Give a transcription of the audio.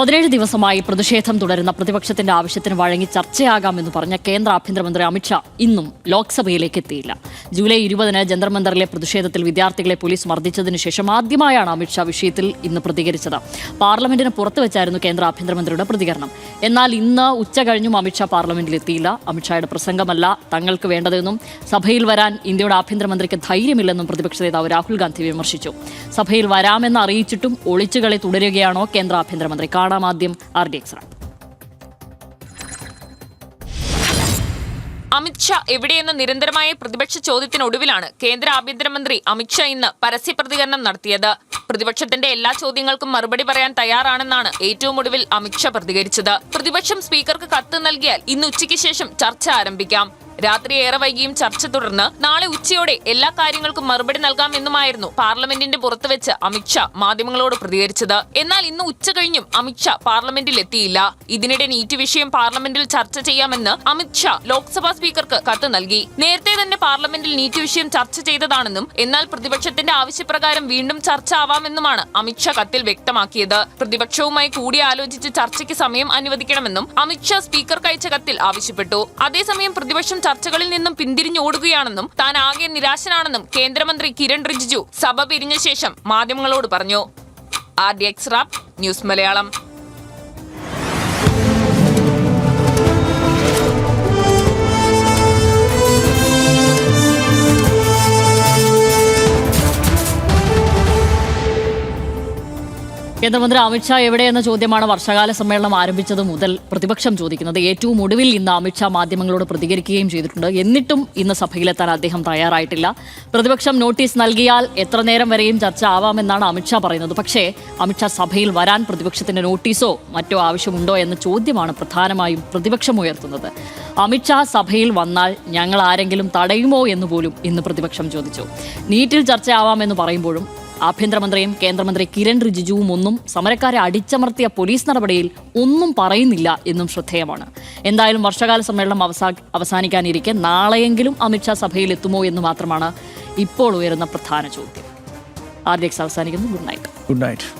17 ദിവസമായി പ്രതിഷേധം തുടരുന്ന പ്രതിപക്ഷത്തിന്റെ ആവശ്യത്തിന് വഴങ്ങി ചർച്ചയാകാമെന്ന് പറഞ്ഞ കേന്ദ്ര ആഭ്യന്തരമന്ത്രി അമിത്ഷാ ഇന്നും ലോക്സഭയിലേക്ക് എത്തിയില്ല. ജൂലൈ 20-ന് ജന്തർ മന്ദറിലെ പ്രതിഷേധത്തിൽ വിദ്യാർത്ഥികളെ പോലീസ് മർദ്ദിച്ചതിന് ശേഷം ആദ്യമായാണ് അമിത്ഷാ വിഷയത്തിൽ ഇന്ന് പ്രതികരിച്ചത്. പാർലമെന്റിന് പുറത്തു വെച്ചായിരുന്നു കേന്ദ്ര ആഭ്യന്തരമന്ത്രിയുടെ പ്രതികരണം. എന്നാൽ ഇന്ന് ഉച്ച കഴിഞ്ഞും അമിത്ഷാ പാർലമെന്റിൽ എത്തിയില്ല. അമിത്ഷായുടെ പ്രസംഗമല്ല തങ്ങൾക്ക് വേണ്ടതെന്നും സഭയിൽ വരാൻ ഇന്ത്യയുടെ ആഭ്യന്തരമന്ത്രിക്ക് ധൈര്യമില്ലെന്നും പ്രതിപക്ഷ നേതാവ് രാഹുൽ ഗാന്ധി വിമർശിച്ചു. സഭയിൽ വരാമെന്ന് അറിയിച്ചിട്ടും ഒളിച്ചുകളി തുടരുകയാണോ കേന്ദ്ര ആഭ്യന്തരമന്ത്രി? കാണാമാദ്യം RDX റാപ്പ്. അമിത്ഷാ എവിടെയെന്ന നിരന്തരമായ പ്രതിപക്ഷ ചോദ്യത്തിനൊടുവിലാണ് കേന്ദ്ര ആഭ്യന്തരമന്ത്രി അമിത്ഷാ ഇന്ന് പരസ്യ പ്രതികരണം നടത്തിയത്. പ്രതിപക്ഷത്തിന്റെ എല്ലാ ചോദ്യങ്ങൾക്കും മറുപടി പറയാൻ തയ്യാറാണെന്നാണ് ഏറ്റവും ഒടുവിൽ അമിത്ഷാ പ്രതികരിച്ചത്. പ്രതിപക്ഷം സ്പീക്കർക്ക് കത്ത് നൽകിയാൽ ഇന്ന് ഉച്ചയ്ക്ക് ശേഷം ചർച്ച ആരംഭിക്കാം. രാത്രി ഏറെ വൈകിയും ചർച്ച തുടർന്ന് നാളെ ഉച്ചയോടെ എല്ലാ കാര്യങ്ങൾക്കും മറുപടി നൽകാമെന്നുമായിരുന്നു പാർലമെന്റിന്റെ പുറത്തുവെച്ച് അമിത്ഷാ മാധ്യമങ്ങളോട് പ്രതികരിച്ചത്. എന്നാൽ ഇന്ന് ഉച്ച കഴിഞ്ഞും അമിത്ഷാ പാർലമെന്റിൽ എത്തിയില്ല. ഇതിനിടെ നീറ്റ് വിഷയം പാർലമെന്റിൽ ചർച്ച ചെയ്യാമെന്ന് അമിത്ഷാ ലോക്സഭാ സ്പീക്കർക്ക് കത്ത് നൽകി. നേരത്തെ തന്നെ പാർലമെന്റിൽ നീറ്റ് വിഷയം ചർച്ച ചെയ്തതാണെന്നും എന്നാൽ പ്രതിപക്ഷത്തിന്റെ ആവശ്യപ്രകാരം വീണ്ടും ചർച്ച ആവാമെന്നുമാണ് അമിത്ഷാ കത്തിൽ വ്യക്തമാക്കിയത്. പ്രതിപക്ഷവുമായി കൂടിയാലോചിച്ച് ചർച്ചയ്ക്ക് സമയം അനുവദിക്കണമെന്നും അമിത്ഷാ സ്പീക്കർക്ക് അയച്ച കത്തിൽ ആവശ്യപ്പെട്ടു. അതേസമയം പ്രതിപക്ഷം ചർച്ചകളിൽ നിന്നും പിന്തിരിഞ്ഞോടുകയാണെന്നും താൻ ആകെ നിരാശനാണെന്നും കേന്ദ്രമന്ത്രി കിരൺ റിജിജു സഭ പിരിഞ്ഞ ശേഷം മാധ്യമങ്ങളോട് പറഞ്ഞു. RDX rap news Malayalam. കേന്ദ്രമന്ത്രി അമിത്ഷാ എവിടെയെന്ന ചോദ്യമാണ് വർഷകാല സമ്മേളനം ആരംഭിച്ചത് മുതൽ പ്രതിപക്ഷം ചോദിക്കുന്നത്. ഏറ്റവും ഒടുവിൽ ഇന്ന് അമിത്ഷാ മാധ്യമങ്ങളോട് പ്രതികരിക്കുകയും ചെയ്തിട്ടുണ്ട്. എന്നിട്ടും ഇന്ന് സഭയിലെത്താൻ അദ്ദേഹം തയ്യാറായിട്ടില്ല. പ്രതിപക്ഷം നോട്ടീസ് നൽകിയാൽ എത്ര നേരം വരെയും ചർച്ച ആവാമെന്നാണ് അമിത്ഷാ പറയുന്നത്. പക്ഷേ അമിത്ഷാ സഭയിൽ വരാൻ പ്രതിപക്ഷത്തിന്റെ നോട്ടീസോ മറ്റോ ആവശ്യമുണ്ടോ എന്ന ചോദ്യമാണ് പ്രധാനമായും പ്രതിപക്ഷം ഉയർത്തുന്നത്. അമിത്ഷാ സഭയിൽ വന്നാൽ ഞങ്ങൾ ആരെങ്കിലും തടയുമോ എന്ന് പോലും ഇന്ന് പ്രതിപക്ഷം ചോദിച്ചു. നീറ്റിൽ ചർച്ചയാവാമെന്ന് പറയുമ്പോഴും ആഭ്യന്തരമന്ത്രിയും കേന്ദ്രമന്ത്രി കിരൺ റിജിജുവും ഒന്നും സമരക്കാരെ അടിച്ചമർത്തിയ പോലീസ് നടപടിയിൽ ഒന്നും പറയുന്നില്ല എന്നും ശ്രദ്ധേയമാണ്. എന്തായാലും വർഷകാല സമ്മേളനം അവസാനിക്കാനിരിക്കെ നാളെയെങ്കിലും അമിത്ഷാ സഭയിൽ എത്തുമോ എന്ന് മാത്രമാണ് ഇപ്പോൾ ഉയരുന്ന പ്രധാന ചോദ്യം. RDX അവസാനിക്കുന്നു. Good night.